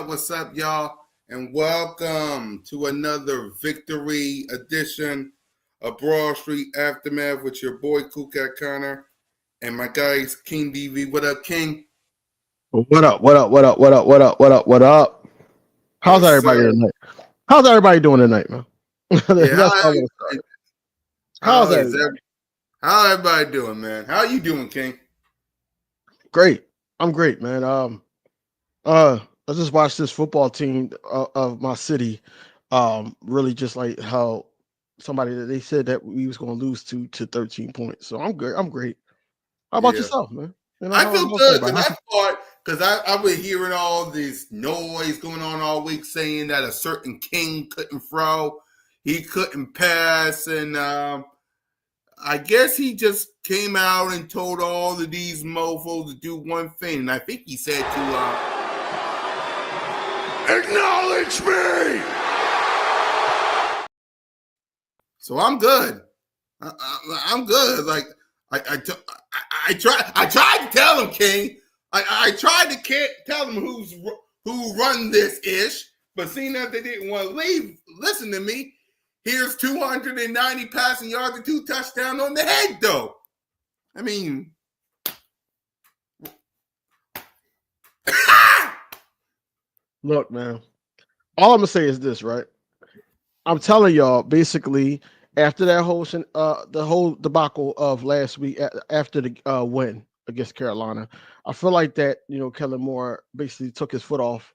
What's up, y'all? And welcome to another victory edition of Broad Street Aftermath with your boy Kukat Connor and my guys King DV. What up, King? What up? How's everybody tonight? How's everybody doing tonight, man? How's everybody? How everybody doing, man? How you doing, King? Great. I'm great, man. I just watched this football team of my city. Really just like how somebody that they said that we was going to lose to 13 points. So I'm good. I'm great. How about yourself, man? You know, I feel good because I've been hearing all this noise going on all week saying that a certain King couldn't throw, he couldn't pass, and I guess he just came out and told all of these mofos to do one thing, and I think he said to acknowledge me. So I'm good. I'm good. Like I tried to tell him, King. I tried to tell him who run this ish, but seeing that they didn't want to listen to me. Here's 290 passing yards and 2 touchdowns on the head, though. I mean, look, man. All I'm gonna say is this, right? I'm telling y'all, basically, after that the whole debacle of last week, after the win against Carolina, I feel like that, Kellen Moore basically took his foot off,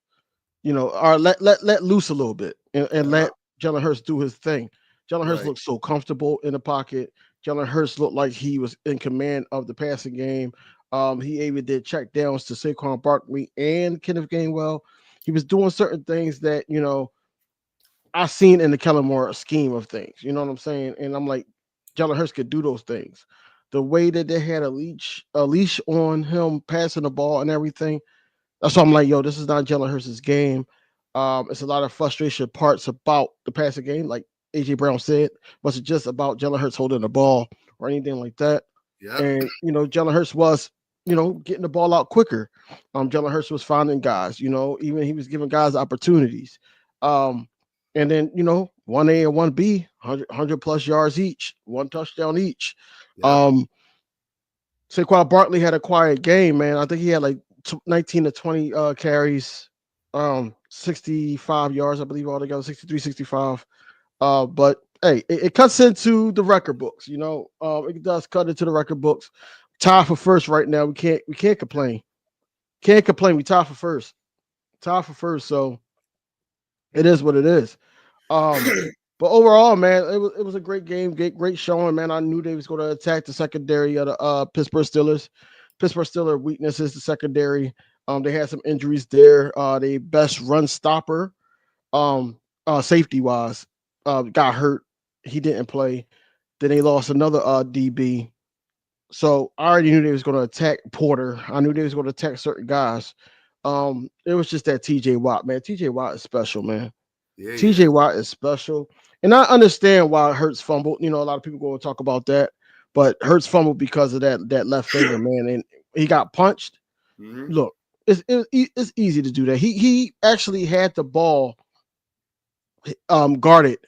or let loose a little bit and let Jalen Hurts do his thing. Jalen Hurts looked so comfortable in the pocket. Jalen Hurts looked like he was in command of the passing game. He even did check downs to Saquon Barkley and Kenneth Gainwell. He was doing certain things that, I've seen in the Kellen Moore scheme of things. You know what I'm saying? And I'm like, Jalen Hurts could do those things. The way that they had a leash on him passing the ball and everything. That's why I'm like, yo, this is not Jalen Hurts' game. It's a lot of frustration parts about the passing game, like AJ Brown said. Wasn't just about Jalen Hurts holding the ball or anything like that. Yep. And Jalen Hurts was, getting the ball out quicker. Jalen Hurts was finding guys. Even he was giving guys opportunities. And then, 1A and 1B, 100 plus yards each, 1 touchdown each. Yep. Saquon Barkley had a quiet game, man. I think he had like 19 to 20 carries, 65 yards, I believe, altogether, 63, 65. But hey, it cuts into the record books, it does cut into the record books. Tied for first right now. We can't complain. Can't complain. We tied for first. So it is what it is. But overall, man, it was a great game, great showing, man. I knew they was going to attack the secondary of the Pittsburgh Steelers. Pittsburgh Steelers' weakness is the secondary. They had some injuries there. The best run stopper, safety wise, got hurt. He didn't play. Then they lost another DB. So I already knew they was going to attack Porter. I knew they was going to attack certain guys. It was just that TJ Watt, man. TJ Watt is special, man. Yeah, he TJ is. Watt is special, and I understand why Hurts fumbled. You know, a lot of people go and talk about that, but Hurts fumbled because of that left finger, man, and he got punched. Hmm. Look, it's easy to do that. He actually had the ball guarded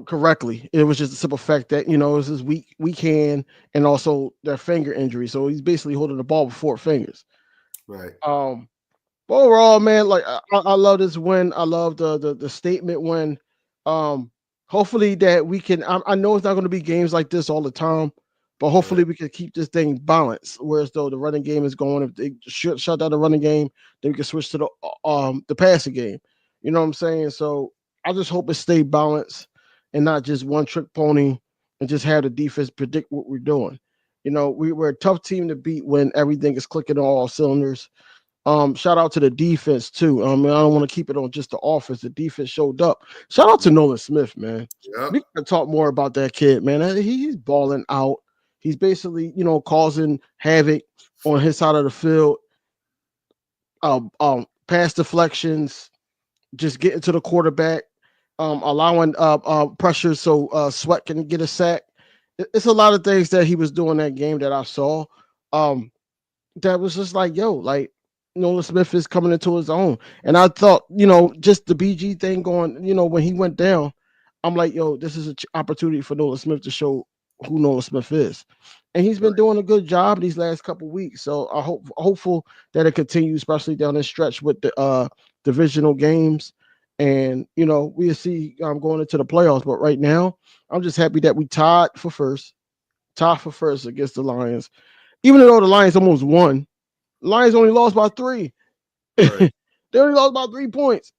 correctly. It was just a simple fact that it was his weak hand and also their finger injury. So he's basically holding the ball with four fingers. Right. Um, but overall, man, like I love this win. I love the statement win. Um, hopefully that we can. I know it's not going to be games like this all the time, but hopefully Right. we can keep this thing balanced. Whereas though the running game is going, if they shut down the running game, then we can switch to the passing game. You know what I'm saying? So I just hope it stay balanced and not just one trick pony and just have the defense predict what we're doing. We're a tough team to beat when everything is clicking on all cylinders. Shout out to the defense too. I don't want to keep it on just the offense. The defense showed up. Shout out to Nolan Smith, man. Yep. We gotta talk more about that kid, man. He's balling out. He's basically, causing havoc on his side of the field. Pass deflections, just getting to the quarterback, allowing pressure so Sweat can get a sack. It's a lot of things that he was doing that game that I saw. Um, that was just like, yo, like Nolan Smith is coming into his own. And I thought, just the BG thing going, when he went down, I'm like, yo, this is an opportunity for Nolan Smith to show who Nolan Smith is. And he's been Right. doing a good job these last couple weeks. So I hopeful that it continues, especially down this stretch with the divisional games. And we'll see going into the playoffs. But right now, I'm just happy that we tied for first against the Lions. Even though the Lions almost won, Lions only lost by 3. Right. They only lost by 3 points.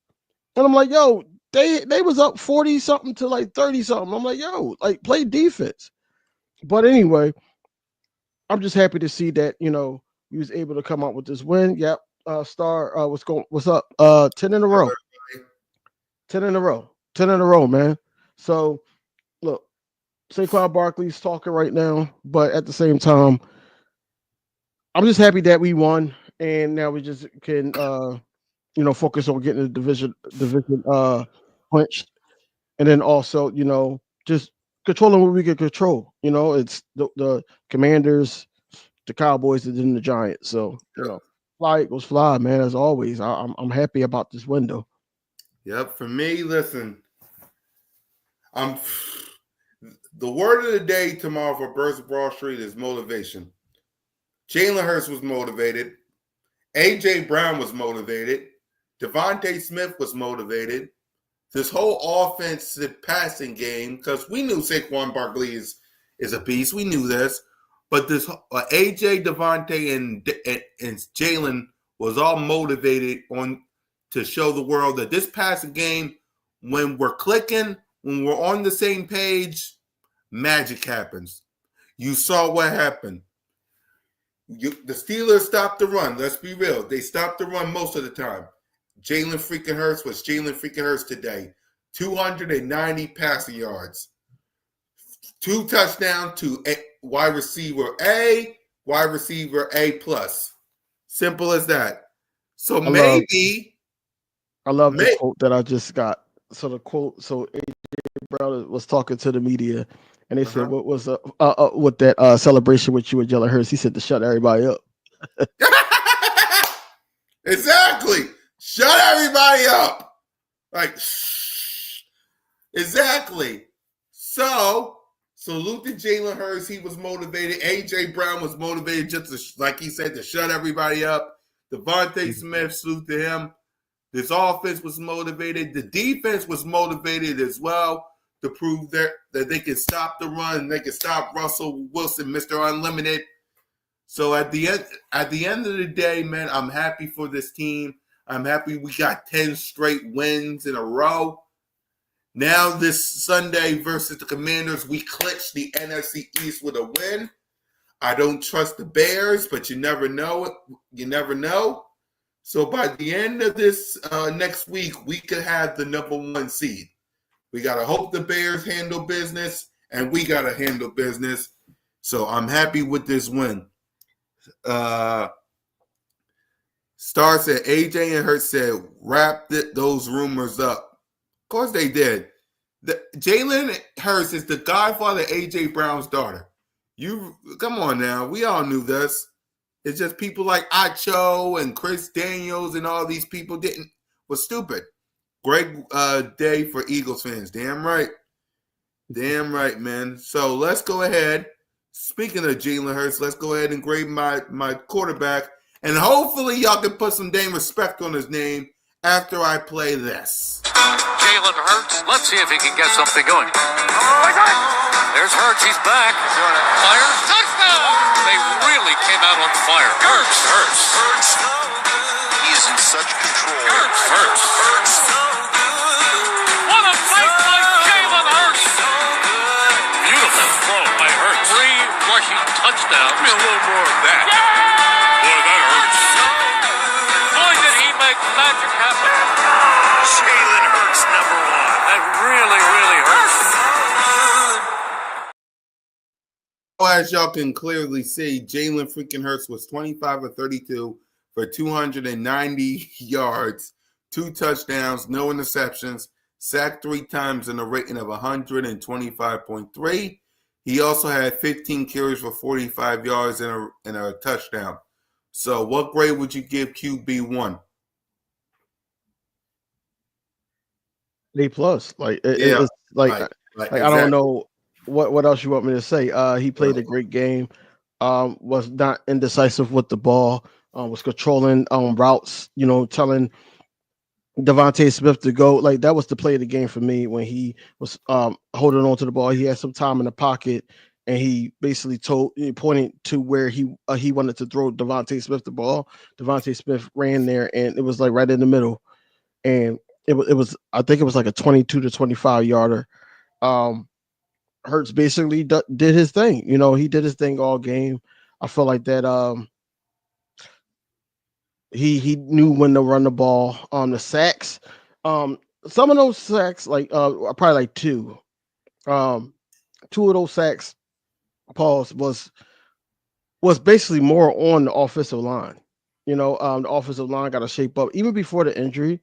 And I'm like, yo, they was up 40 something to like 30 something. I'm like, yo, like play defense. But anyway, I'm just happy to see that, he was able to come out with this win. Yep. Star, what's up? 10 in a Yep, row. everybody. 10 in a row. 10 in a row, man. So look, Saquon Barkley's talking right now, but at the same time, I'm just happy that we won. And now we just can focus on getting the division punched, and then also, just controlling what we can control. It's the Commanders, the Cowboys, and then the Giants. So fly Eagles fly, man. As always, I'm happy about this window. Yep. For me, listen, I'm the word of the day tomorrow for Birds of Broad Street is motivation. Jalen Hurts was motivated. AJ Brown was motivated. Devontae Smith was motivated. This whole offensive passing game, because we knew Saquon Barkley is a beast. We knew this. But this AJ, Devontae, and Jalen was all motivated on to show the world that this passing game, when we're clicking, when we're on the same page, magic happens. You saw what happened. The Steelers stopped the run. Let's be real. They stopped the run most of the time. Jalen freaking Hurts was Jalen freaking Hurts today. 290 passing yards. 2 touchdowns to wide receiver A plus. Simple as that. So I love maybe, I love the quote that I just got. So the quote, so AJ Brown was talking to the media, and they said, uh-huh. "What was with that celebration with you and Jalen Hurts?" He said to shut everybody up. Exactly. Shut everybody up. Like, exactly. So, salute to Jalen Hurts. He was motivated. A.J. Brown was motivated just to, like he said, to shut everybody up. Devontae Smith, salute to him. This offense was motivated. The defense was motivated as well to prove that they can stop the run. They can stop Russell Wilson, Mr. Unlimited. So at the end of the day, man, I'm happy for this team. I'm happy we got 10 straight wins in a row. Now this Sunday versus the Commanders, we clinched the NFC East with a win. I don't trust the Bears, but you never know. You never know. So by the end of this next week, we could have the #1 seed. We got to hope the Bears handle business, and we got to handle business. So I'm happy with this win. Star said AJ and Hurts said wrap those rumors up. Of course they did. Jalen Hurts is the godfather of AJ Brown's daughter. You come on now. We all knew this. It's just people like Acho and Chris Daniels and all these people was stupid. Great day for Eagles fans. Damn right. Damn right, man. So let's go ahead. Speaking of Jalen Hurts, let's go ahead and grade my quarterback. And hopefully y'all can put some damn respect on his name after I play this. Jalen Hurts. Let's see if he can get something going. There's Hurts. He's back. Fire. Touchdown. They really came out on fire. Hurts. He is in such control. Hurts. What a play by Jalen Hurts. Beautiful throw by Hurts. 3 rushing touchdowns. Give me a little more of that. Boy, that hurts. Boy, did he make magic happen. Jalen Hurts, number 1. That really hurts. As y'all can clearly see, Jalen freaking Hurts was 25 of 32 for 290 yards, 2 touchdowns, no interceptions, sacked 3 times in a rating of 125.3. He also had 15 carries for 45 yards and a touchdown. So what grade would you give QB1? A plus. It's like I don't know what else you want me to say. He played a great game. Was not indecisive with the ball. Was controlling routes. Telling Devontae Smith to go. Like, that was the play of the game for me when he was holding on to the ball. He had some time in the pocket, and he basically pointed to where he wanted to throw Devontae Smith the ball. Devontae Smith ran there, and it was like right in the middle, and it was I think it was like a 22 to 25 yarder. Hurts basically did his thing. He did his thing all game. I feel like that. He knew when to run the ball. The sacks, some of those sacks, are probably like 2. 2 of those sacks, Pauls, was basically more on the offensive line. The offensive line got to shape up even before the injury.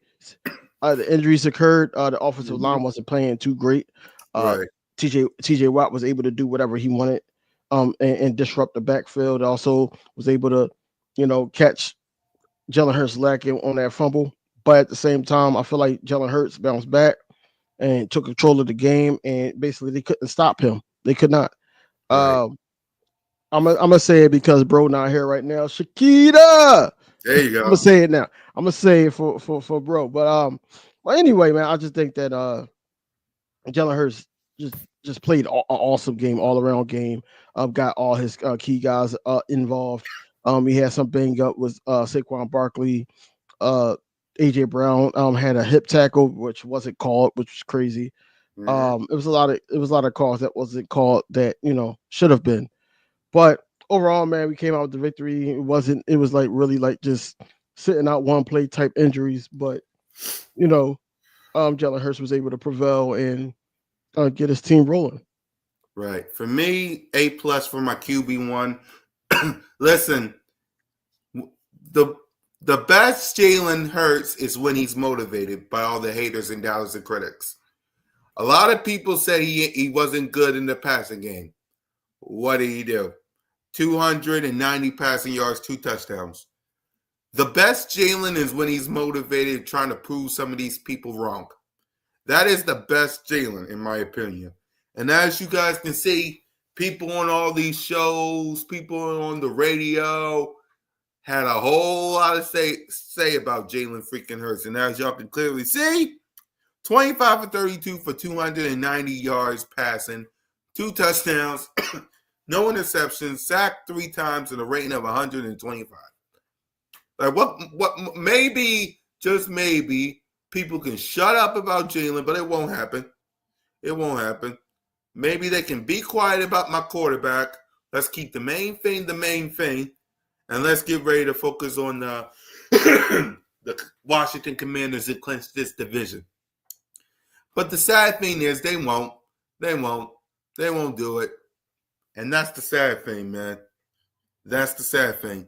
The injuries occurred. The offensive line wasn't playing too great. Right. TJ Watt was able to do whatever he wanted, and disrupt the backfield. Also was able to, catch Jalen Hurts lacking on that fumble. But at the same time, I feel like Jalen Hurts bounced back and took control of the game, and basically they couldn't stop him. They could not. Right. I'm gonna say it because bro not here right now. Shakita. There you go. I'm gonna say it now. I'm gonna say it for bro. But anyway, man, I just think that Jalen Hurts just played an awesome game, all around game. Got all his key guys involved. He had some bang up with Saquon Barkley. AJ Brown had a hip tackle which wasn't called, which was crazy. It was a lot of calls that wasn't called that should have been. But overall, man, we came out with the victory. It was like really like just sitting out one play type injuries, but Jalen Hurts was able to prevail and get his team rolling. Right. For me, A+ for my QB1. Listen, the best Jalen Hurts is when he's motivated by all the haters and doubters and critics. A lot of people said he wasn't good in the passing game. What did he do? 290 passing yards, 2 touchdowns. The best Jalen is when he's motivated, trying to prove some of these people wrong. That is the best Jalen, in my opinion. And as you guys can see, people on all these shows, people on the radio, had a whole lot to say about Jalen freaking Hurts. And as y'all can clearly see, 25 for 32 for 290 yards passing, 2 touchdowns, no interceptions, sacked 3 times, and a rating of 125. Like what maybe, just maybe, people can shut up about Jalen, but it won't happen. It won't happen. Maybe they can be quiet about my quarterback. Let's keep the main thing, and let's get ready to focus on the Washington Commanders that clinch this division. But the sad thing is they won't. They won't do it. And that's the sad thing, man. That's the sad thing.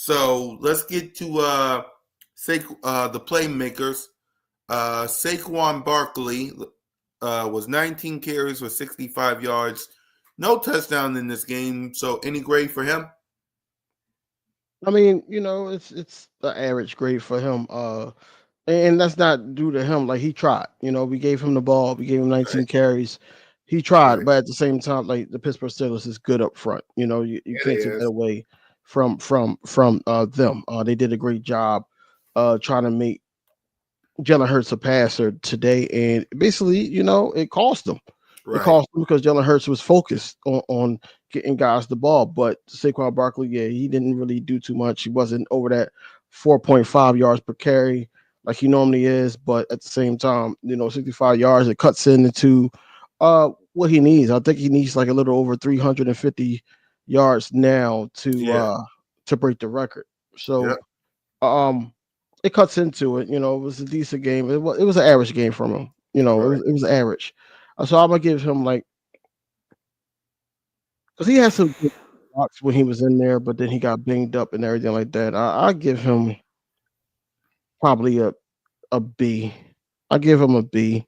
So let's get to the playmakers. Saquon Barkley was 19 carries for 65 yards, no touchdown in this game. So any grade for him? I mean, it's the average grade for him. And that's not due to him. Like he tried. We gave him the ball. We gave him 19 Right, carries. He tried, right. but at the same time, like the Pittsburgh Steelers is good up front. You It can't take that is. away from them. They did a great job trying to make Jalen Hurts a passer today, and basically, it cost them. It Right, cost them because Jalen Hurts was focused on getting guys the ball, but Saquon Barkley, yeah, he didn't really do too much. He wasn't over that 4.5 yards per carry like he normally is, but at the same time, 65 yards, it cuts into what he needs. I think he needs like a little over 350 yards now yeah, to break the record. yep, So um it cuts into it. It was a decent game. It was an average game from him. right, It was average. So I'm gonna give him like because he had some good blocks when he was in there, but then he got banged up and everything like that. I give him probably a B. I give him a B.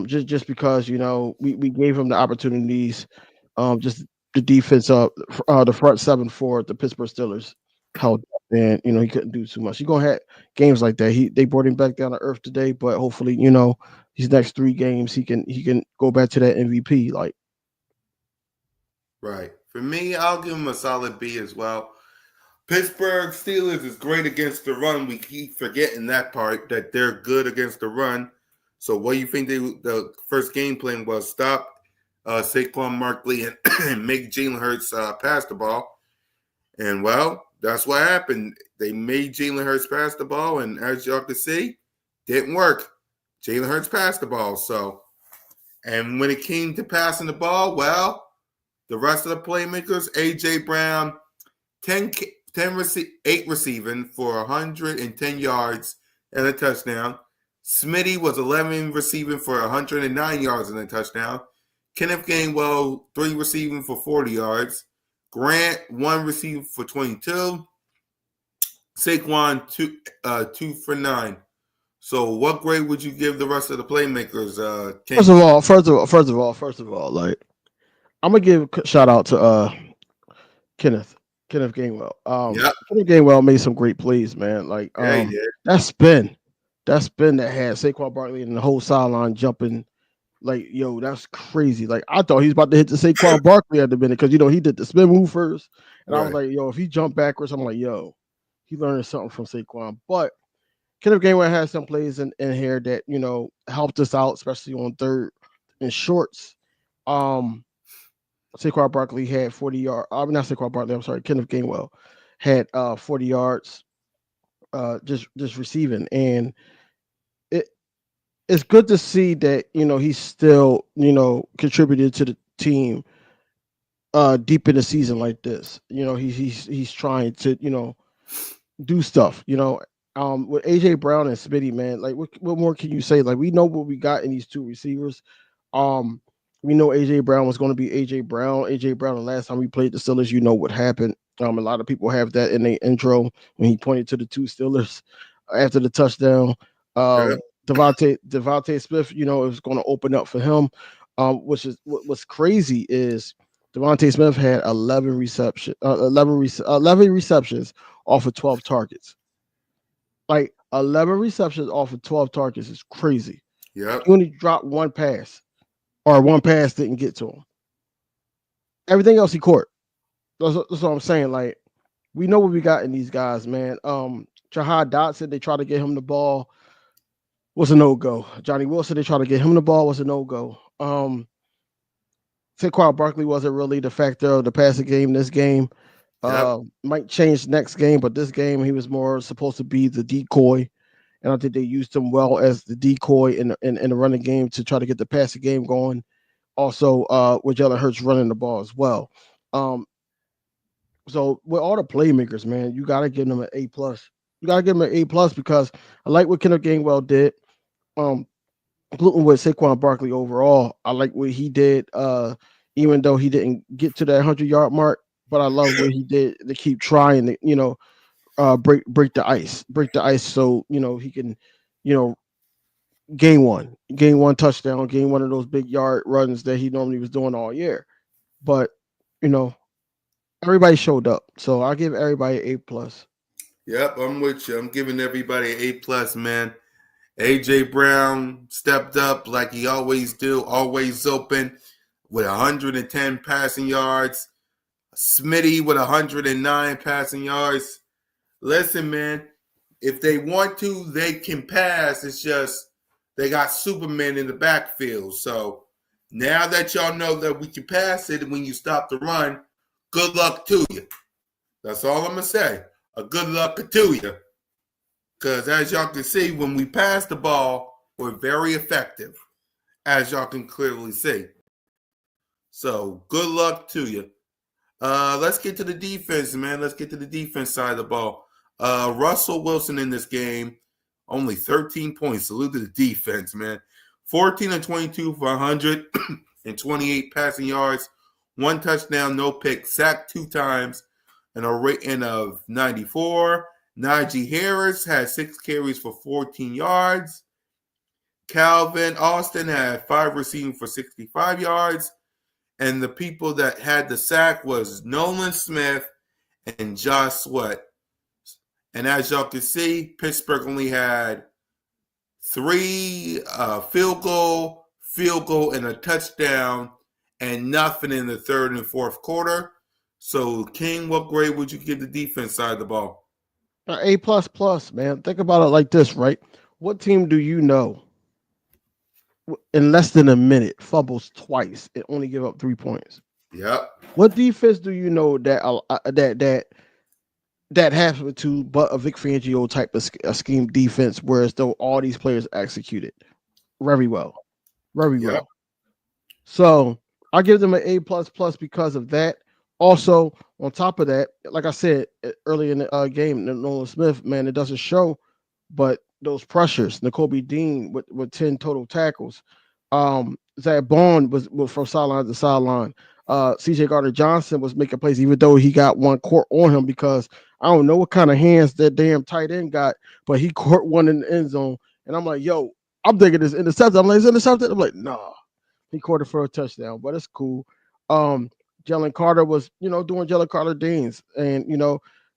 Just because we gave him the opportunities. Just the defense the front seven for the Pittsburgh Steelers held up, and he couldn't do too much. You're gonna have games like that. They brought him back down to earth today, but hopefully these next 3 games he can go back to that MVP. Like right. For me, I'll give him a solid B as well. Pittsburgh Steelers is great against the run. We keep forgetting that part that they're good against the run. So, what do you think the first game plan was? Stop Saquon Barkley and make Jalen Hurts pass the ball. And well, that's what happened. They made Jalen Hurts pass the ball, and as y'all can see, didn't work. Jalen Hurts passed the ball. So, and when it came to passing the ball, well, the rest of the playmakers, AJ Brown, 10, 8 receiving for 110 yards and a touchdown. Smitty was 11 receiving for 109 yards and a touchdown. Kenneth Gainwell, 3 receiving for 40 yards. Grant, 1 receiving for 22. Saquon, 2 for 9. So what grade would you give the rest of the playmakers, first King? of all, like I'm gonna give a shout out to Kenneth Kenneth Gainwell. Yep. Kenneth Gainwell made some great plays, man. Like Yeah, he did. that spin, that had Saquon Barkley and the whole sideline jumping. Like, yo, that's crazy. Like, I thought he was about to hit the Saquon Barkley at the minute because he did the spin move first, and I was Right. like, yo, if he jumped backwards, I'm like, yo, he learned something from Saquon. But Kenneth Gainwell had some plays in here that helped us out, especially on third and shorts. Um, Saquon Barkley had 40 yards. I mean, not Saquon Barkley. I'm sorry, Kenneth Gainwell had 40 yards, just receiving, and it it's good to see that he's still contributed to the team deep in the season like this. He's trying to do stuff. With AJ Brown and Smitty, man, like what more can you say? Like we know what we got in these two receivers. Um, we know AJ Brown was going to be AJ Brown. AJ Brown, the last time we played the Steelers, you know what happened. A lot of people have that in their intro when he pointed to the two Steelers after the touchdown. Yeah. Devontae Smith, is going to open up for him. Which is what's crazy is Devontae Smith had 11 receptions off of 12 targets. Like 11 receptions off of 12 targets is crazy. Yep. He only dropped one pass, or one pass didn't get to him. Everything else he caught. That's what I'm saying. Like we know what we got in these guys, man. Jahad Dotson, they try to get him the ball, was a no go. Johnny Wilson, they try to get him the ball, was a no go. Saquon Barkley wasn't really the factor of the passing game this game. Yep. Might change next game, but this game he was more supposed to be the decoy, and I think they used him well as the decoy in the running game to try to get the passing game going. Also, with Jalen Hurts running the ball as well. Um, so with all the playmakers, man, you gotta give them an A plus. You gotta give them an A plus because I like what Kenneth Gainwell did. Um, including with Saquon Barkley overall, I like what he did. Even though he didn't get to that 100-yard mark, but I love what he did to keep trying to, break the ice, so he can, you know, gain one touchdown, gain one of those big yard runs that he normally was doing all year. But you know, everybody showed up, so I give everybody an A+. Yep, I'm with you. I'm giving everybody an A+, man. AJ Brown stepped up like he always do, always open with 110 passing yards. Smitty with 109 passing yards. Listen, man, if they want to, they can pass. It's just they got Superman in the backfield. So now that y'all know that we can pass it, and when you stop the run, good luck to you. That's all I'm going to say. A good luck to you. Because as y'all can see, when we pass the ball, we're very effective, as y'all can clearly see. So good luck to you. Let's get to the defense, man. Let's get to the defense side of the ball. Russell Wilson in this game, only 13 points. Salute to the defense, man. 14 and 22 for 128 passing yards, 1 touchdown, no pick, sacked 2 times, and a rating of 94. Najee Harris had 6 carries for 14 yards. Calvin Austin had 5 receiving for 65 yards. And the people that had the sack was Nolan Smith and Josh Sweat. And as y'all can see, Pittsburgh only had 3 field goal, and a touchdown, and nothing in the third and fourth quarter. So, King, what grade would you give the defense side of the ball? A++, man. Think about it like this, right? What team do you know in less than a minute fumbles twice and only give up 3 points? Yep. What defense do you know that happens to but a Vic Fangio type of scheme defense, whereas though all these players executed very well, very Yep. well. So I give them an A++ because of that. Also, on top of that, like I said earlier in the game, Nolan Smith, man, it doesn't show, but those pressures, N'Kobe Dean with 10 total tackles. Zach Bond was from sideline to sideline. CJ Gardner Johnson was making plays, even though he got one court on him, because I don't know what kind of hands that damn tight end got, but he caught one in the end zone. And I'm like, yo, I'm thinking this intercepted. I'm like, it's intercepted. I'm like, nah. He caught it for a touchdown, but it's cool. Jalen Carter was, doing Jalen Carter Deans, and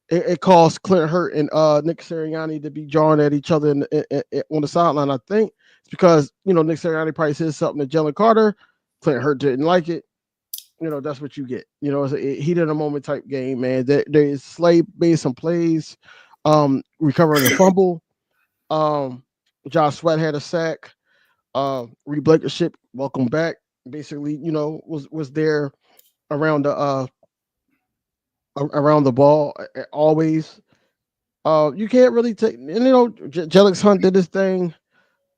it caused Clint Hurt and Nick Sirianni to be drawing at each other on the sideline. I think it's because Nick Sirianni probably said something to Jalen Carter. Clint Hurt didn't like it. That's what you get. It's a heat of the moment type game, man. Slade made some plays, recovering a fumble. Josh Sweat had a sack. Reed Blankenship, welcome back. Basically, was there around the ball always. You can't really take, and Jelix Hunt did his thing.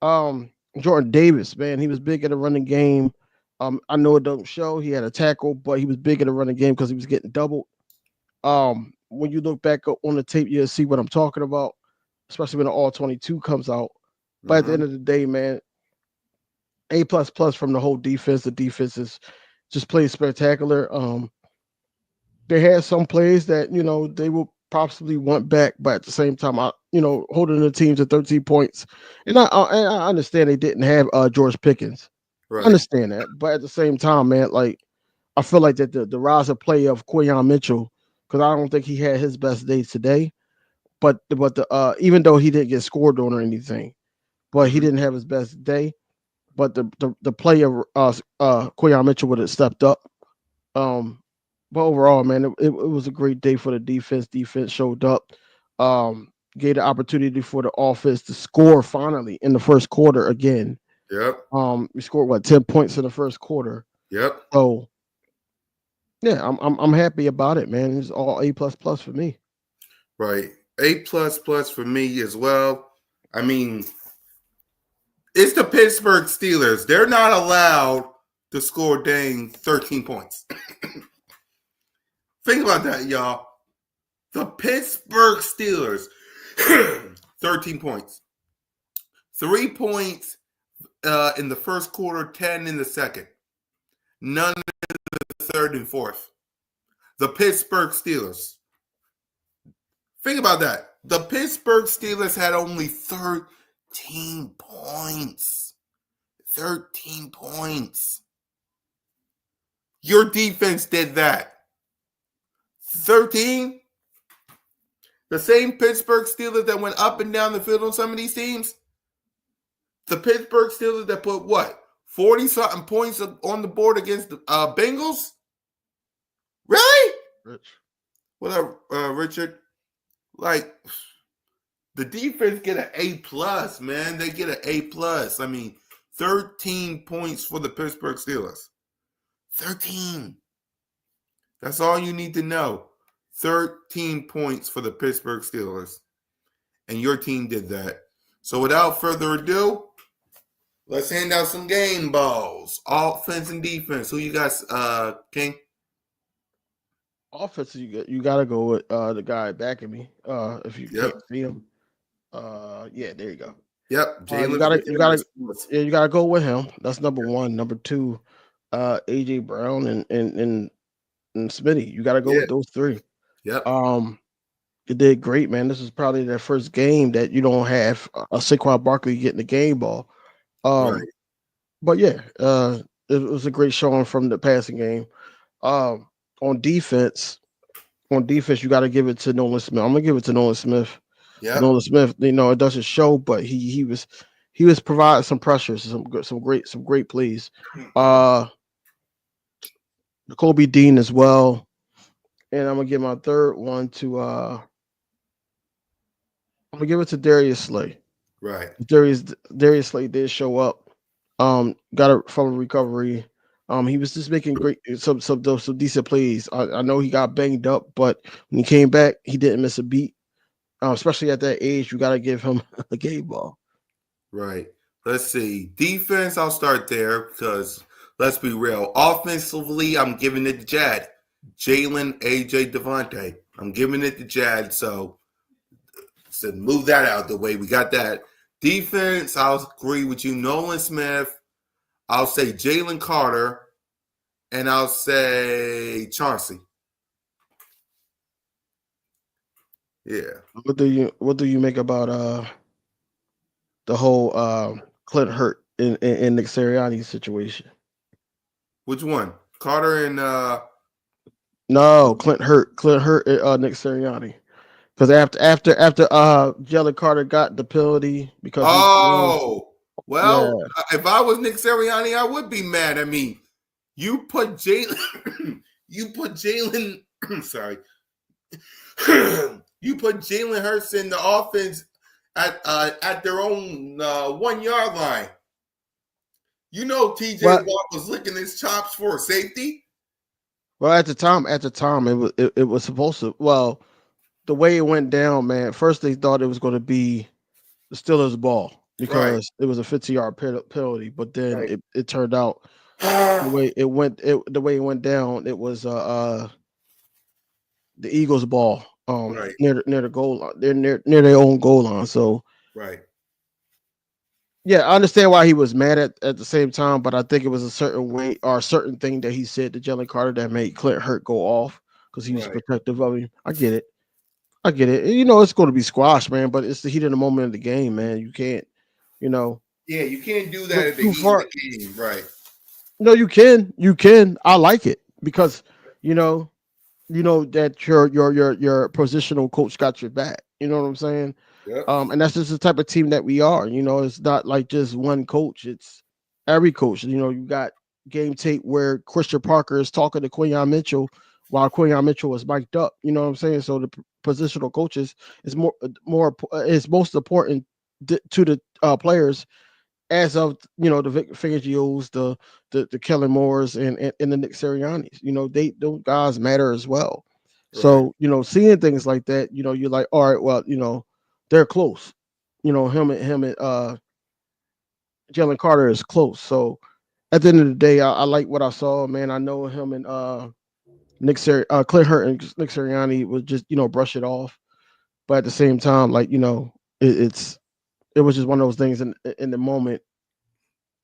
Jordan Davis, man, he was big at the running game. I know it don't show he had a tackle, but he was big at the running game because he was getting doubled. When you look back on the tape, you'll see what I'm talking about, especially when the All 22 comes out. But at the end of the day, man, A++ from the whole defense. The defense is just played spectacular. They had some plays that they will possibly want back, but at the same time, holding the team to 13 points, and I understand they didn't have George Pickens. Right. I understand that, but at the same time, man, like I feel like that the rise of play of Quayon Mitchell, because I don't think he had his best day today, but the even though he didn't get scored on or anything, but he didn't have his best day. But the play of Quayon Mitchell would have stepped up. But overall, man, it was a great day for the defense. Defense showed up, gave the opportunity for the offense to score finally in the first quarter again. Yep. We scored 10 points in the first quarter. Yep. So yeah, I'm happy about it, man. It's all A++ for me. Right. A++ for me as well. I mean, it's the Pittsburgh Steelers. They're not allowed to score dang 13 points. Think about that, y'all. The Pittsburgh Steelers, 13 points. 3 points in the first quarter, 10 in the second. None in the third and fourth. the Pittsburgh Steelers. Think about that. The Pittsburgh Steelers had only 13 points. 13 points. Your defense did that. 13? The same Pittsburgh Steelers that went up and down the field on some of these teams? The Pittsburgh Steelers that put what? 40-something points on the board against the Bengals? Really? Rich. What up, Richard? Like, the defense get an A+, man. They get an A+. I mean, 13 points for the Pittsburgh Steelers. 13. That's all you need to know. 13 points for the Pittsburgh Steelers. And your team did that. So without further ado, let's hand out some game balls. Offense and defense. Who you got, King? Offense, you got to go with the guy backing me. If you can't see him, yeah, there you go. Yep, Jalen. You gotta go with him. That's number one. Number two, AJ Brown and Smitty. You gotta go with those three. Yep. You did great, man. This is probably their first game that you don't have a Saquon Barkley getting the game ball. Right. But yeah, it was a great showing from the passing game. On defense, you got to give it to Nolan Smith. I'm gonna give it to Nolan Smith. Yeah, Nolan Smith. You know, it doesn't show, but he was providing some pressures, some great plays. Kobe Dean as well, and I'm gonna give my third one to I'm gonna give it to Darius Slay. right. Darius Slay did show up. Got it from a recovery. He was just making some decent plays. I know he got banged up, but when he came back, he didn't miss a beat. Especially at that age, you got to give him a game ball. Right. Let's see. Defense, I'll start there because let's be real. Offensively, I'm giving it to Jad. Jalen, AJ, Devontae. I'm giving it to Jad. So move that out the way. We got that. Defense, I'll agree with you. Nolan Smith. I'll say Jalen Carter, and I'll say Chauncey. Yeah. What do you make about the whole Clint Hurt in Nick Sirianni's situation? Which one? Carter and No, Clint Hurt, Nick Sirianni. Because after Jalen Carter got the penalty because if I was Nick Sirianni, I would be mad. I mean, you put Jalen, sorry, you put Jalen Hurts in the offense at their own 1 yard line. You know, TJ Watt was licking his chops for safety. Well, at the time, it was supposed to. Well, the way it went down, man. First, they thought it was going to be the Steelers' ball because it was a 50-yard penalty, but then it turned out the way it went down, it was the Eagles' ball near the goal line. They're near their own goal line. So yeah, I understand why he was mad at the same time, but I think it was a certain way or a certain thing that he said to Jalen Carter that made Clint Hurt go off because he was protective of him. I get it. You know, it's going to be squashed, man, but it's the heat of the moment of the game, man. You can't, you know. Yeah, you can't do that at the heat of the game, right? No, you can. You can. I like it because, you know that your positional coach got your back. You know what I'm saying? Yep. And that's just the type of team that we are. You know, it's not like just one coach. It's every coach. You know, you got game tape where Christian Parker is talking to Quinyon Mitchell while Quinyon Mitchell was mic'd up. You know what I'm saying? So the positional coaches is is most important to the players as of the Vic Fangios, the Kellen Moores, and the Nick Siriannis. You know, those guys matter as well. Right. So seeing things like that, you're like, all right, well, they're close. Him and Jalen Carter is close. So at the end of the day, I like what I saw, man. I know him and Clint Hurt and Nick Sirianni would just brush it off, but at the same time, like it was just one of those things in the moment.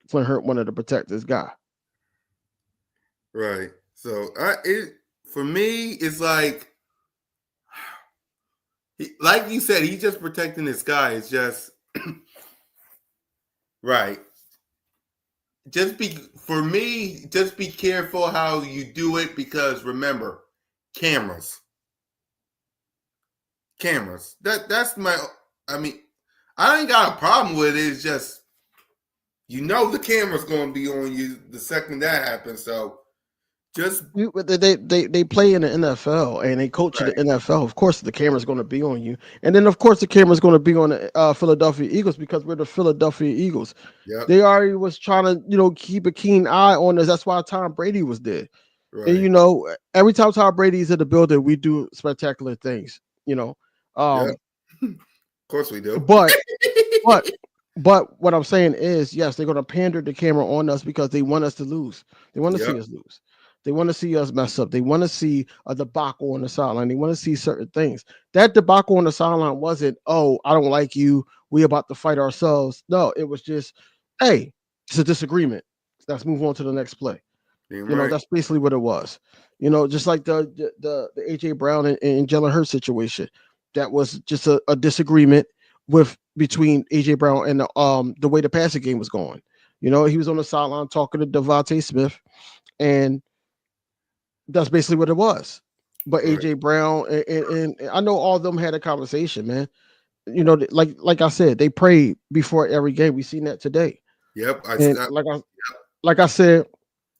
Clint Hurt wanted to protect this guy. Right. So for me, it's like you said, he's just protecting this guy. It's just right. Just be for me. Just be careful how you do it because remember, cameras, cameras. That's my. I mean, I ain't got a problem with it. It's just the camera's going to be on you the second that happens. So just They play in the NFL and they coach in the right. NFL. Of course, the camera's going to be on you, and then of course the camera's going to be on the Philadelphia Eagles because we're the Philadelphia Eagles. Yep. They already was trying to keep a keen eye on us. That's why Tom Brady was there. And Right. every time Tom Brady's in the building, we do spectacular things. You know, Yep. um, Of course we do. but but but what I'm saying is, yes, they're going to pander the camera on us because they want us to lose. They want to see Yep. us lose. They want to see us mess up. They want to see a debacle on the sideline. They want to see certain things. That debacle on the sideline wasn't, oh, I don't like you. We about to fight ourselves. No, it was just, hey, it's a disagreement. Let's move on to the next play. Damn right. That's basically what it was. Just like the AJ Brown and Jalen Hurts situation. That was just a disagreement between AJ Brown and the way the passing game was going. He was on the sideline talking to Devontae Smith, and that's basically what it was. But Right. AJ Brown and I know all of them had a conversation, man. Like I said, they prayed before every game. We seen that today, Yep. and like I said,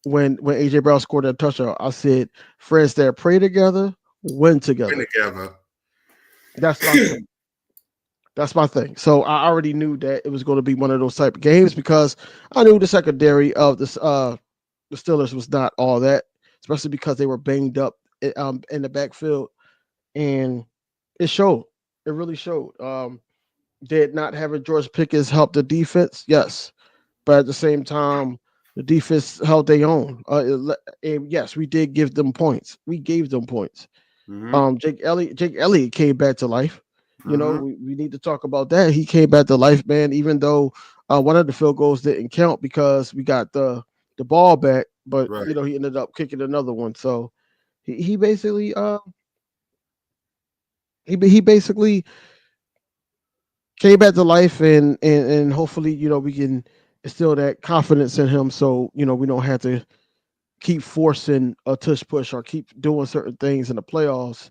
when AJ Brown scored that touchdown, I said, friends that pray together, win been together. together. That's my thing. That's my thing. So I already knew that it was going to be one of those type of games because I knew the secondary of the Steelers was not all that, especially because they were banged up in the backfield, and it showed. It really showed. Did not having George Pickens help the defense? Yes, but at the same time, the defense held their own. And yes, we did give them points. We gave them points. Mm-hmm. Jake Elliott came back to life. Mm-hmm. We need to talk about that. He came back to life, man. Even though one of the field goals didn't count because we got the ball back, but Right. he ended up kicking another one. So he basically he basically came back to life, and hopefully we can instill that confidence in him. So we don't have to keep forcing a tush push or keep doing certain things in the playoffs.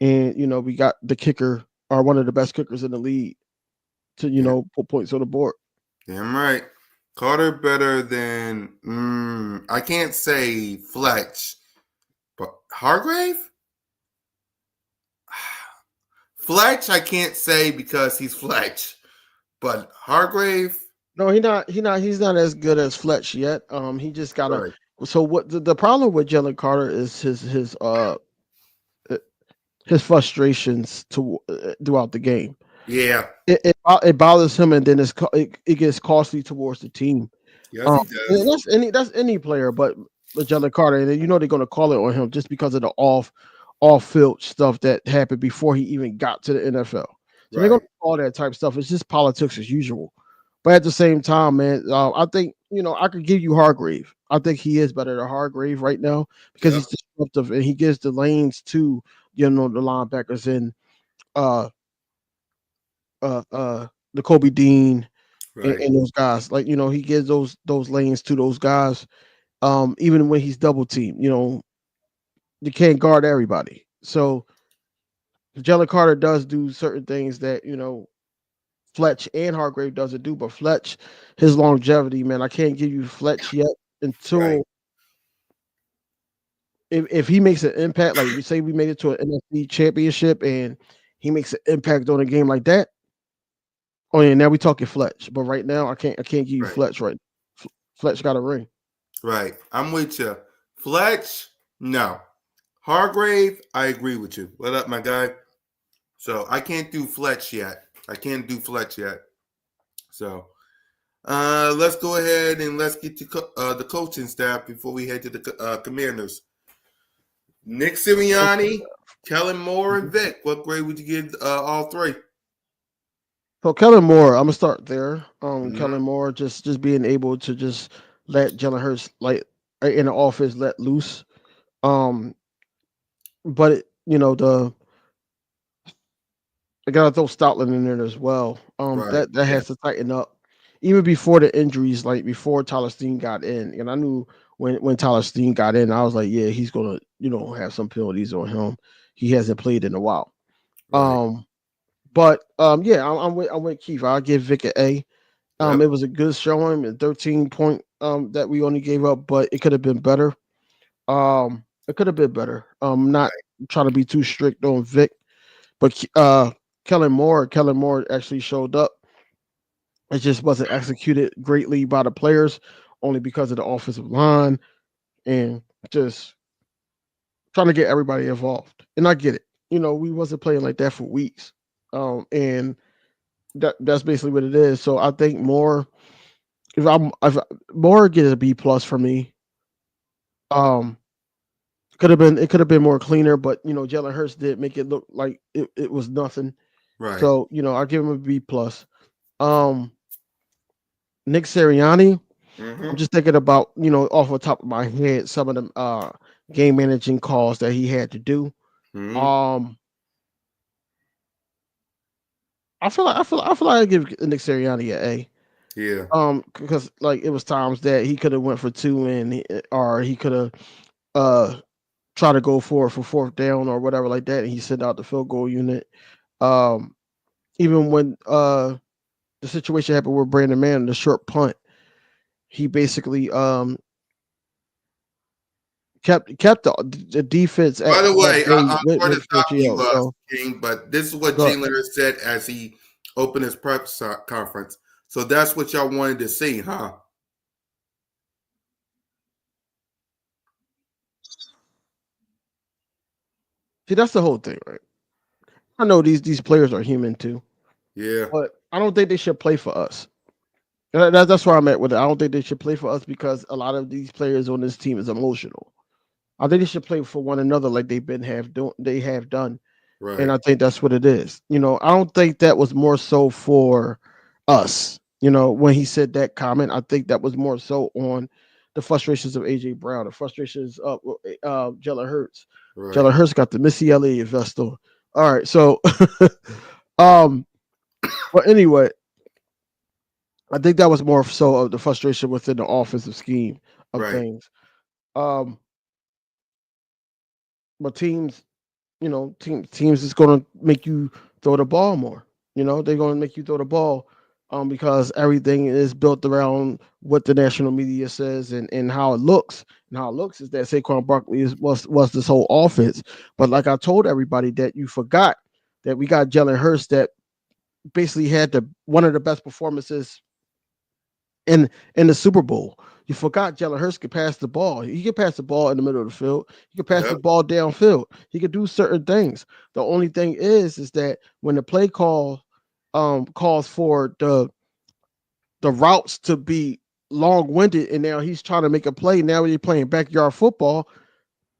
And we got the kicker or one of the best kickers in the league to Yeah. put points on the board. Damn right. Carter better than I can't say Fletch, but Hargrave? Fletch I can't say because he's Fletch. But Hargrave, No, he's not as good as Fletch yet. He just gotta. right. So what the problem with Jalen Carter is uh, his frustrations throughout the game. Yeah. It bothers him, and then it gets costly towards the team. Yes, he And does. that's any player, but Jalen Carter, and they're going to call it on him just because of the off field stuff that happened before he even got to the NFL. So they're going Right. to call that type of stuff. It's just politics as usual. But at the same time, man, I think I could give you Hargrave. I think he is better than Hargrave right now because Yep. he's disruptive and he gives the lanes to the linebackers and uh the Kobe Dean Right. and those guys. Like he gives those lanes to those guys. Even when he's double teamed, you can't guard everybody. So Jalen Carter does do certain things that Fletch and Hargrave doesn't do, but Fletch, his longevity, man, I can't give you Fletch yet Right. until if he makes an impact. Like we say, we made it to an NFC championship, and he makes an impact on a game like that. Oh yeah, now we talking Fletch, but right now I can't give you Right. Fletch right. Fletch got a ring. Right. I'm with you. Fletch, no. Hargrave, I agree with you. What up, my guy? So I can't do Fletch yet. I can't do Fletch yet. So let's go ahead and let's get to the coaching staff before we head to the Commanders. Nick Sirianni, Kellen Moore, and Vic. What grade would you give all three? So Kellen Moore, I'm gonna start there. Mhm. Kellen Moore just being able to just let Jalen Hurts like in the office let loose. Um, but I gotta throw Stoutland in there as well. Right. That Yeah. has to tighten up. Even before the injuries, like before Tyler Steen got in, and I knew when Tyler Steen got in, I was like, yeah, he's gonna have some penalties on him. He hasn't played in a while. Right. But yeah, I'm with Keith. I'll give Vic an A. Yep. It was a good showing, a 13 point that we only gave up, but it could have been better. It could have been better. Not trying to be too strict on Vic, but Kellen Moore actually showed up. It just wasn't executed greatly by the players, only because of the offensive line and just trying to get everybody involved. And I get it. We wasn't playing like that for weeks. And that's basically what it is. So I think more if more get a B plus for me. Um it could have been more cleaner, but Jalen Hurts did make it look like it was nothing. Right. So, I'll give him a B plus. Um Nick Sirianni, I'm Mm-hmm. just thinking about, off the top of my head, some of the game managing calls that he had to do. Mm-hmm. Um I feel like I give Nick Sirianni an A. Yeah. Because like it was times that he could have went for two or he could have uh tried to go for fourth down or whatever like that, and he sent out the field goal unit. Um Even when the situation happened with Brandon Mann, the short punt, he basically kept the defense By the at way, bay I'm going to with stop you, Fitzgerald. So King, but this is what go. Jalen Hurts said as he opened his press conference. So that's what y'all wanted to see, huh? See, that's the whole thing, right? I know these players are human too, Yeah. but I don't think they should play for us. That's where I'm at with it. I don't think they should play for us because a lot of these players on this team is emotional. I think they should play for one another like they have done. And Right. I think that's what it is. I don't think that was more so for us. When he said that comment, I think that was more so on the frustrations of AJ Brown, the frustrations of Jalen Hurts. Right. Jalen Hurts got the Missy Elliott vest on. All right, so um, but anyway, I think that was more so of the frustration within the offensive scheme of Right. things. Um, but teams is going to make you throw the ball more. They're going to make you throw the ball because everything is built around what the national media says and how it looks. And how it looks is that Saquon Barkley was this whole offense. But like I told everybody, that you forgot that we got Jalen Hurts that basically had one of the best performances in the Super Bowl. You forgot Jalen Hurts could pass the ball. He could pass the ball in the middle of the field. He could pass the Yep. ball downfield. He could do certain things. The only thing is that when the play calls for the routes to be long-winded, and now he's trying to make a play. Now you're playing backyard football.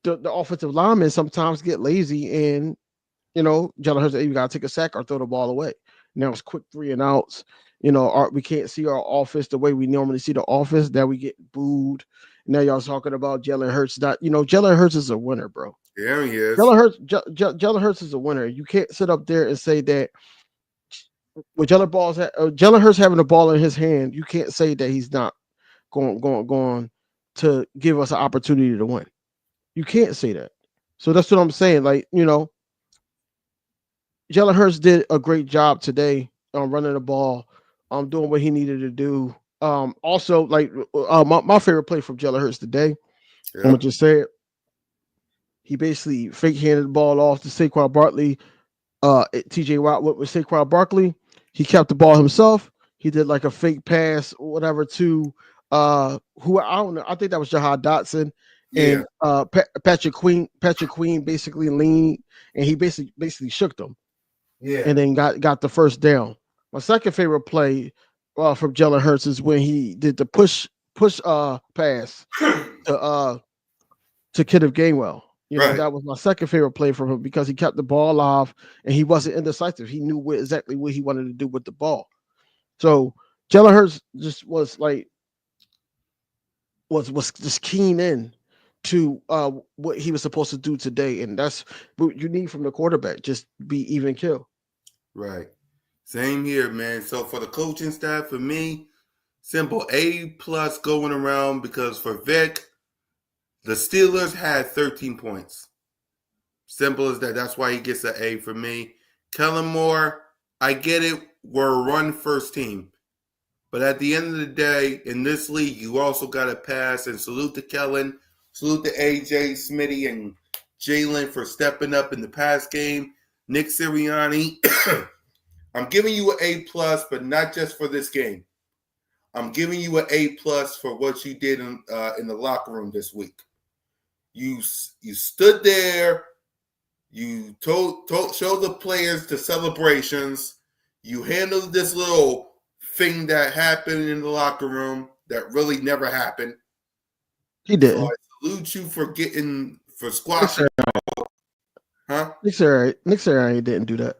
The offensive linemen sometimes get lazy, and Jalen Hurts, hey, you gotta take a sack or throw the ball away. Now it's quick 3 and outs. We can't see our offense the way we normally see the offense. Now we get booed. Now y'all talking about Jalen Hurts. Jalen Hurts is a winner, bro. Yeah, he is. Jalen Hurts is a winner. You can't sit up there and say that with Jalen Hurts having the ball in his hand, you can't say that he's not going to give us an opportunity to win. You can't say that. So that's what I'm saying. Like, Jalen Hurts did a great job today running the ball, doing what he needed to do. Also, like my favorite play from Jalen Hurts today, I'm gonna Yep. just say it. He basically fake handed the ball off to Saquon Barkley. TJ Watt went with Saquon Barkley. He kept the ball himself. He did like a fake pass, or whatever, to who I don't know. I think that was Jahad Dotson, Yeah. and Patrick Queen. Patrick Queen basically leaned, and he basically shook them Yeah. and then got the first down. My second favorite play from Jalen Hurts is when he did the push pass to Kenneth Gainwell. Right. That was my second favorite play from him because he kept the ball alive and he wasn't indecisive. He knew exactly what he wanted to do with the ball. So Jalen Hurts just was just keen in to what he was supposed to do today, and that's what you need from the quarterback. Just be even kill. Right. Same here, man. So for the coaching staff, for me, simple A plus going around because for Vic, the Steelers had 13 points. Simple as that. That's why he gets an A for me. Kellen Moore, I get it. We're a run first team. But at the end of the day, in this league, you also got to pass and salute to Kellen, salute to AJ, Smitty, and Jalen for stepping up in the pass game. Nick Sirianni, I'm giving you an A plus, but not just for this game. I'm giving you an A plus for what you did in the locker room this week. You stood there. You showed the players the celebrations. You handled this little thing that happened in the locker room that really never happened. He So didn't. I salute you for Nick squashing. Huh? Nick Sirianni didn't do that.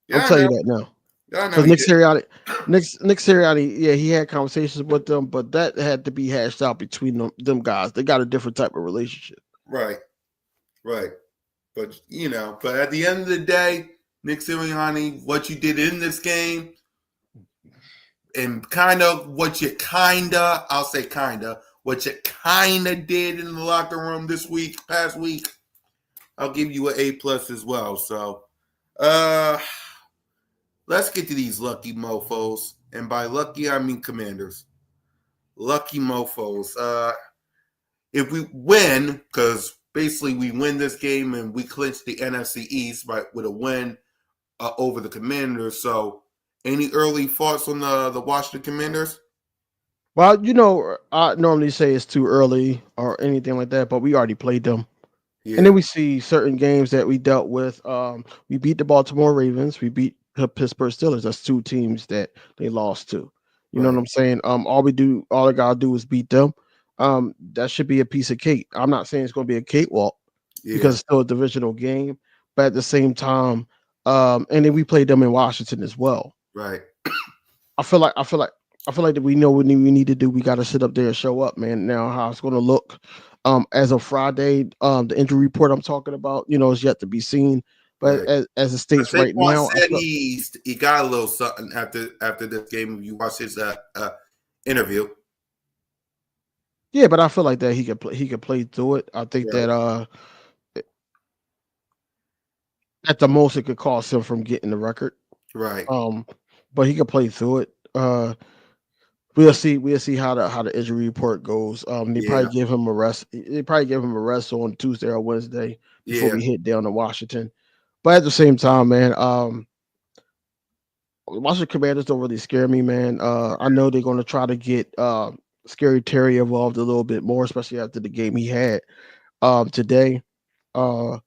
Yeah, I'll I tell you know. that now. Yeah, I know Because he did. Nick Sirianni, yeah, he had conversations with them, but that had to be hashed out between them guys. They got a different type of relationship. Right. But but at the end of the day, Nick Sirianni, what you did in this game, and what you did in the locker room past week, I'll give you an A plus as well. So, let's get to these lucky mofos, and by lucky I mean Commanders. Lucky mofos. If we win, because basically we win this game and we clinch the NFC East with a win over the Commanders. So, any early thoughts on the Washington Commanders? Well, I normally say it's too early or anything like that, but we already played them. And then Yeah, we see certain games that we dealt with. We beat the Baltimore Ravens. We beat the Pittsburgh Steelers. That's two teams that they lost to. You know what right. I'm saying? All I gotta do is beat them. That should be a piece of cake. I'm not saying it's gonna be a cakewalk because Yeah, it's still a divisional game, but at the same time, and then we played them in Washington as well. right. I feel like that we know what we need to do. We got to sit up there and show up, man. Now, how it's going to look, as of Friday, the injury report I'm talking about, is yet to be seen. But Right. as it states right Saquon now, said he got a little something after this game. If you watch his interview, yeah, but I feel like that he could play through it. I think right, that at the most it could cost him from getting the record. right, Um, but he could play through it. We'll see how the injury report goes. They yeah, probably give him a rest. They probably give him a rest on Tuesday or Wednesday before yeah, we hit down to Washington. But at the same time, man, Washington Commanders don't really scare me, man. I know they're going to try to get Scary Terry involved a little bit more, especially after the game he had today. Uh,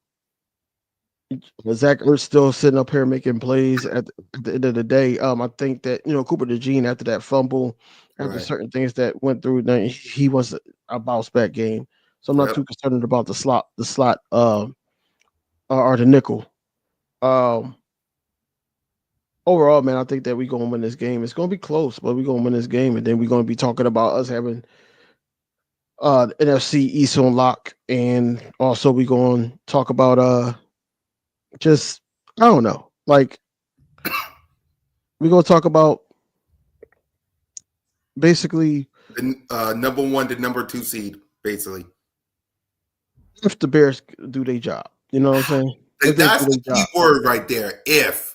Zach Ertz still sitting up here making plays at the end of the day. I think that Cooper DeJean after that fumble, after right. certain things that went through, then he was a bounce back game. So I'm not Yep, too concerned about the slot, or the nickel. Um, Overall, man, I think that we're gonna win this game. It's gonna be close, but we're gonna win this game, and then we're gonna be talking about us having the NFC East on lock, and also we're gonna talk about just I don't know, like we're gonna talk about basically the number one to number two seed, basically. if the Bears do their job. You know what I'm saying? If they do That's the their key job. word right there. If,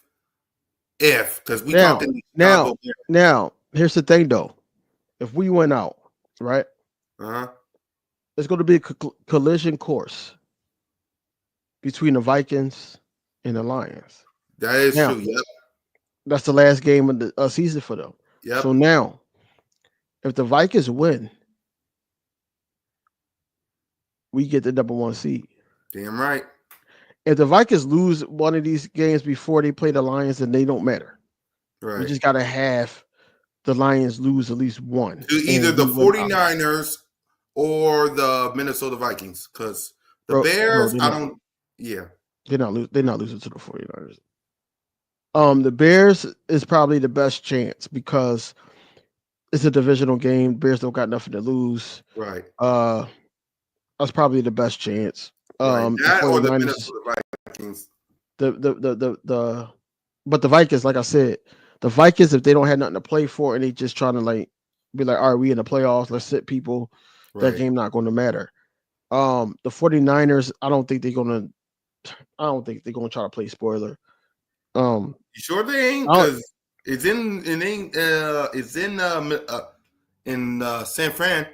because we talked Now, in the now, Chicago Bears. now, here's the thing though. If we went out, right, Uh-huh. it's going to be a collision course between the Vikings and the Lions. That is Now, true. Yep, that's the last game of the season for them. So yep. now, if the Vikings win, we get the number one seed. Damn right. If the Vikings lose one of these games before they play the Lions, then they don't matter. We Right. just got to have the Lions lose at least one, To either and the we win out. 49ers or the Minnesota Vikings. Because the Bro, no, Bears, they're I not. don't. Yeah. They're not losing to the 49ers. The Bears is probably the best chance because it's a divisional game. Bears don't got nothing to lose. Right. Uh, That's probably the best chance. Right. The That or the 49ers, Minnesota Vikings. but the Vikings, like I said, the Vikings, if they don't have nothing to play for and they just trying to like be like, all right, we in the playoffs, let's sit people, that Right. game not going to matter. The 49ers, I don't think they're gonna try to play spoiler. You sure they ain't? I don't- Because it's in San Fran.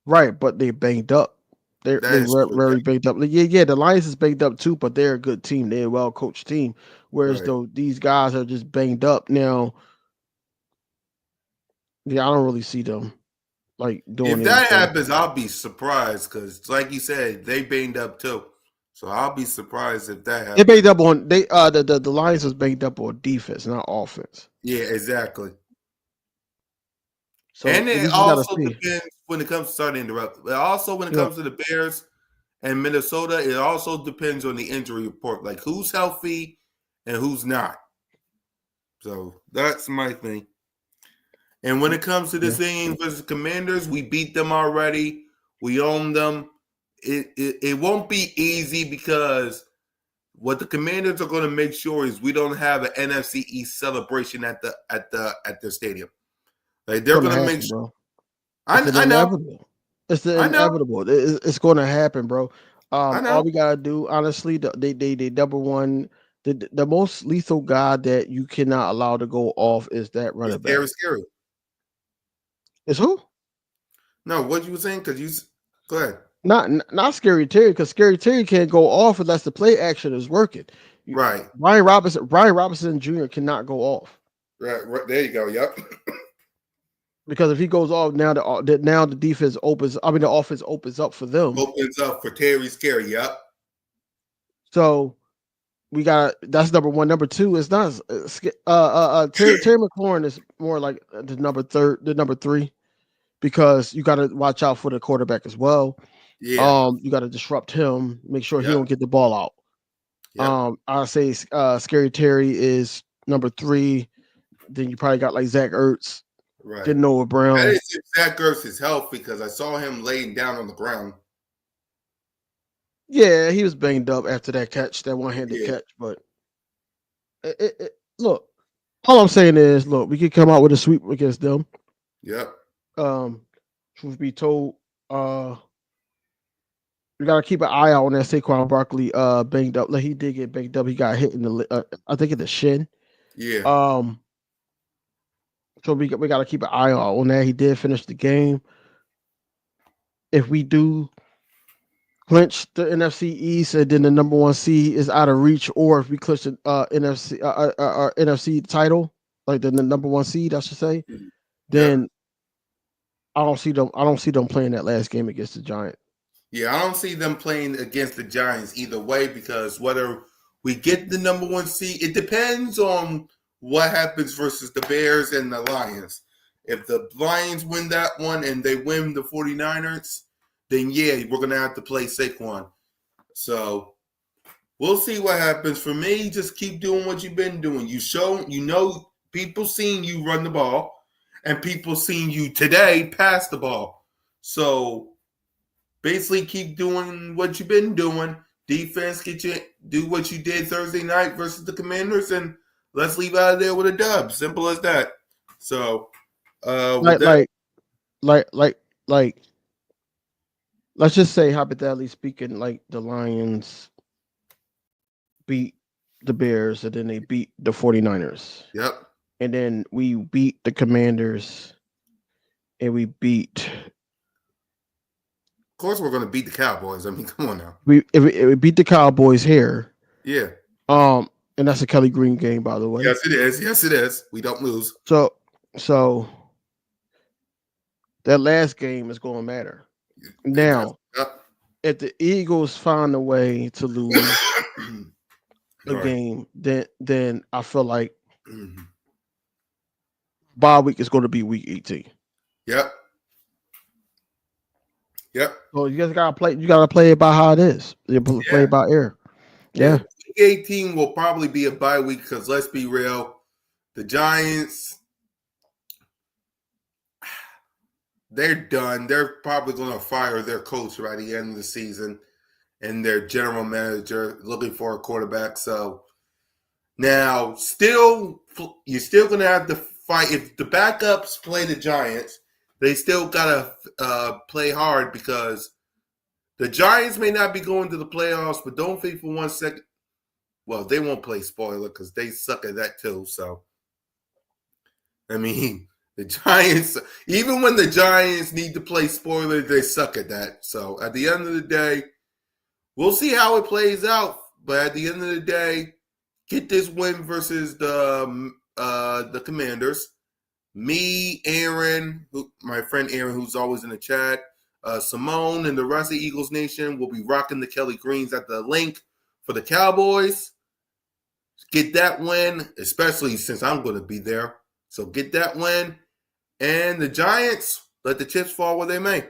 right, but they banged up. That is true. Very banged up. Like, yeah, the Lions is banged up too, but they're a good team. They're a well coached team. Whereas Right. though these guys are just banged up now. Yeah, I don't really see them like doing If that anything. happens, I'll be surprised because, like you said, they banged up too. So I'll be surprised if that They happens. banged up on the Lions was banged up on defense, not offense. Yeah, exactly. So And we it just gotta also see. depends when it comes to starting to interrupt. But also when it Yeah, comes to the Bears and Minnesota, it also depends on the injury report, like who's healthy and who's not. So that's my thing. And when it comes to this yeah. thing versus Commanders, we beat them already. We own them. It won't be easy because what the Commanders are going to make sure is we don't have an NFC East celebration at their stadium. Like It's they're gonna going to make happen, sure. bro. It's I know, inevitable. It's the I know, inevitable. It's going to happen, bro. I All know. we gotta do, honestly, they number one, the most lethal guy that you cannot allow to go off is that It's running back. scary. Is who? No, what you were saying? Because go ahead. Not Scary Terry, because Scary Terry can't go off unless the play action is working. Right, Brian Robinson Jr. cannot go off right. There you go. Yep. because if he goes off now, the defense opens. I mean, the offense opens up for them. Opens up for Terry Scary. Yep. So we got that's number one. Number two is not Terry McLaurin is more like the number three, because you got to watch out for the quarterback as well. Yeah. You got to disrupt him, make sure he Yep. don't get the ball out. Yep. I say Scary Terry is number three. Then you probably got like Zach Ertz, Right. then Noah I Brown. didn't see Zach Ertz' health because I saw him laying down on the ground. Yeah, he was banged up after that catch, that one-handed Yeah. catch. But look, all I'm saying is, look, we could come out with a sweep against them. Yep. Truth be told, we gotta keep an eye out on that Saquon Barkley banged up. Like, he did get banged up. He got hit in the I think in the shin. Yeah. So we gotta keep an eye out on that. He did finish the game. If we do clinch the NFC East and then the number one seed is out of reach, or if we clinch the NFC title, like the number one seed, I should say, then Yep. I don't see them playing that last game against the Giants. Yeah, I don't see them playing against the Giants either way because whether we get the number one seed, it depends on what happens versus the Bears and the Lions. If the Lions win that one and they win the 49ers, then yeah, we're going to have to play Saquon. So we'll see what happens. For me, just keep doing what you've been doing. People seen you run the ball and people seen you today pass the ball. So basically keep doing what you've been doing. Defense, do what you did Thursday night versus the Commanders, and let's leave out of there with a dub. Simple as that. So, with that, Like, let's just say, hypothetically speaking, like the Lions beat the Bears and then they beat the 49ers. yep. And then we beat the Commanders and we beat Of course, we're going to beat the Cowboys. I mean, come on now. if we beat the Cowboys here. Yeah. And that's a Kelly Green game, by the way. Yes, it is. Yes, it is. We don't lose. So that last game is going to matter. Now, Yep. if the Eagles find a way to lose a Right. game, then I feel like Mhm. bye week is going to be week 18. Yep. Yep. So you guys gotta play. You gotta play it by how it is. You play it by ear. Yeah. Week 18 will probably be a bye week because let's be real, the Giants, they're done. They're probably going to fire their coach by the end of the season and their general manager looking for a quarterback. So now, you're still going to have to fight. If the backups play the Giants, they still got to play hard because the Giants may not be going to the playoffs, but don't think for 1 second. Well, they won't play spoiler because they suck at that too. So, I mean, the Giants, even when the Giants need to play spoiler, they suck at that. So, at the end of the day, we'll see how it plays out. But at the end of the day, get this win versus the Commanders. Me, Aaron, my friend Aaron, who's always in the chat, Simone, and the rest of Eagles Nation will be rocking the Kelly Greens at the link for the Cowboys. Get that win, especially since I'm going to be there. So get that win. And the Giants, let the chips fall where they may.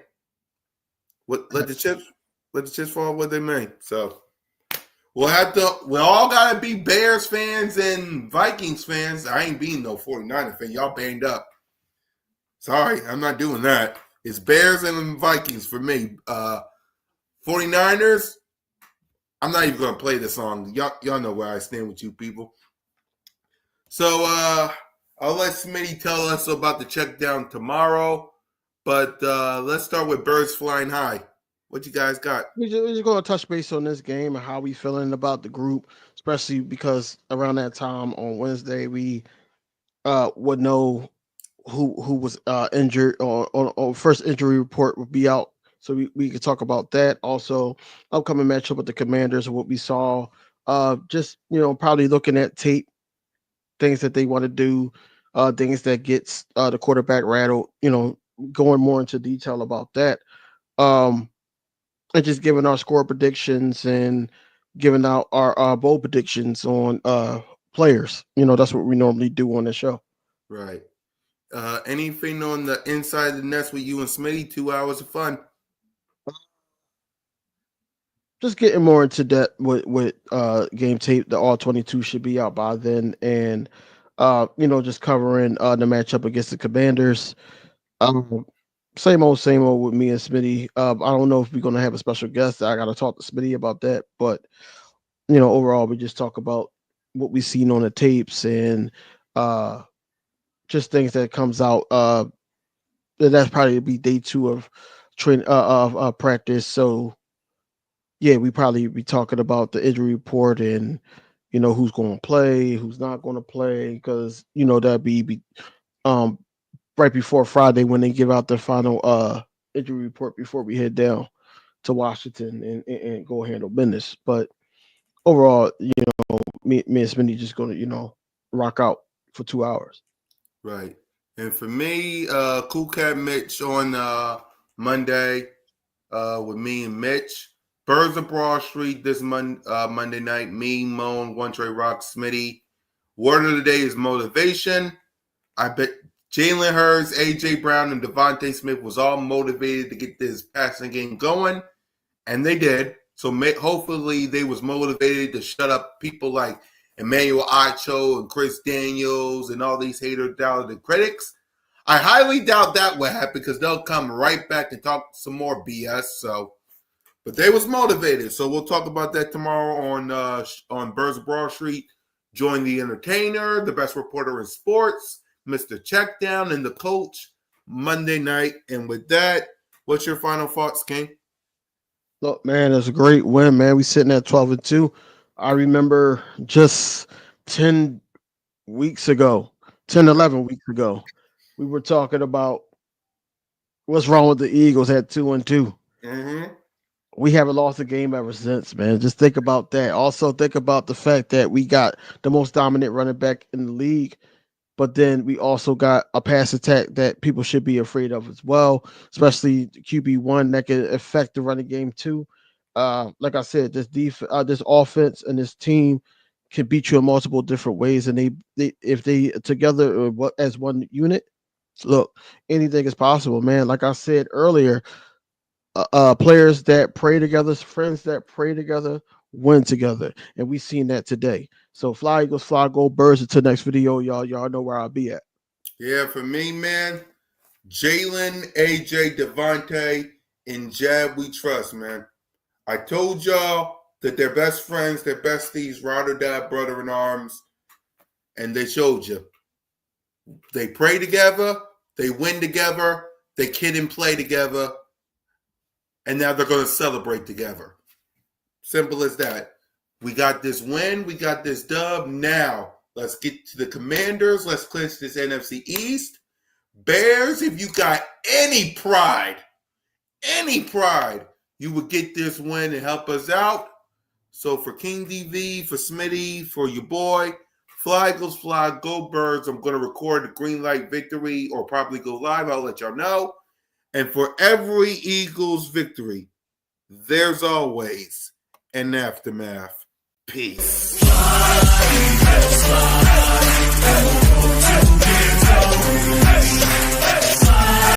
Let the chips fall where they may. So we all gotta be Bears fans and Vikings fans. I ain't being no 49er fan. Y'all banged up. Sorry, I'm not doing that. It's Bears and Vikings for me. 49ers, I'm not even gonna play the song. Y'all know where I stand with you people. So I'll let Smitty tell us about the check down tomorrow. But let's start with Birds Flying High. What you guys got? We're just going to touch base on this game and how we feeling about the group, especially because around that time on Wednesday we would know who was injured on first injury report would be out. So we could talk about that. Also, upcoming matchup with the Commanders and what we saw. Just probably looking at tape, things that they want to do, things that gets the quarterback rattled. Going more into detail about that. And just giving our score predictions and giving out our bowl predictions on players. That's what we normally do on the show. Right. Anything on the inside of the nest with you and Smitty? 2 hours of fun. Just getting more into that with game tape. The all 22 should be out by then, and just covering the matchup against the Commanders. Same old with me and Smitty. I don't know if we're gonna have a special guest. I gotta talk to Smitty about that. But overall, we just talk about what we've seen on the tapes and just things that comes out. That's probably be day 2 of practice. So yeah, we probably be talking about the injury report and who's going to play, who's not going to play, because that'd be right before Friday when they give out the final injury report before we head down to Washington and go handle business. But overall, me and Smitty just going to rock out for 2 hours. Right. And for me, Cool Cat Mitch on Monday with me and Mitch. Birds of Broad Street this Monday night. Me, Moan, One Trey Rock, Smitty. Word of the day is motivation. I bet Jalen Hurts, A.J. Brown, and Devontae Smith was all motivated to get this passing game going, and they did. So hopefully they was motivated to shut up people like Emmanuel Acho and Chris Daniels and all these hater-doubted critics. I highly doubt that will happen because they'll come right back and talk some more BS. But they was motivated. So we'll talk about that tomorrow on Birds of Broad Street. Join the entertainer, the best reporter in sports, Mr. Checkdown, and the coach Monday night. And with that, what's your final thoughts, King? Look, man, it's a great win, man. We sitting at 12-2. I remember just 10 weeks ago, 11 weeks ago, we were talking about what's wrong with the Eagles at 2-2. Mm-hmm. We haven't lost a game ever since, man. Just think about that. Also, think about the fact that we got the most dominant running back in the league, but then we also got a pass attack that people should be afraid of as well, especially QB1 that can affect the running game too. Like I said, this offense and this team can beat you in multiple different ways, and they if they together as one unit, look, anything is possible, man. Like I said earlier, players that pray together, friends that pray together, win together, and we seen that today. So fly Eagles, fly, go Birds. Until next video, y'all know where I'll be at. Yeah, for me, man, Jalen, AJ, Devontae, and Jab we trust, man. I told y'all that they're best friends, they're besties, ride or die, brother in arms, and they showed you. They pray together, they win together, they kid and play together, and now they're going to celebrate together. Simple as that. We got this win, we got this dub. Now, let's get to the Commanders. Let's clinch this NFC East. Bears, if you got any pride, you would get this win and help us out. So for King DV, for Smitty, for your boy, fly Eagles fly, go Birds. I'm going to record the green light victory or probably go live. I'll let y'all know. And for every Eagles victory, there's always an aftermath. Peace. Fly,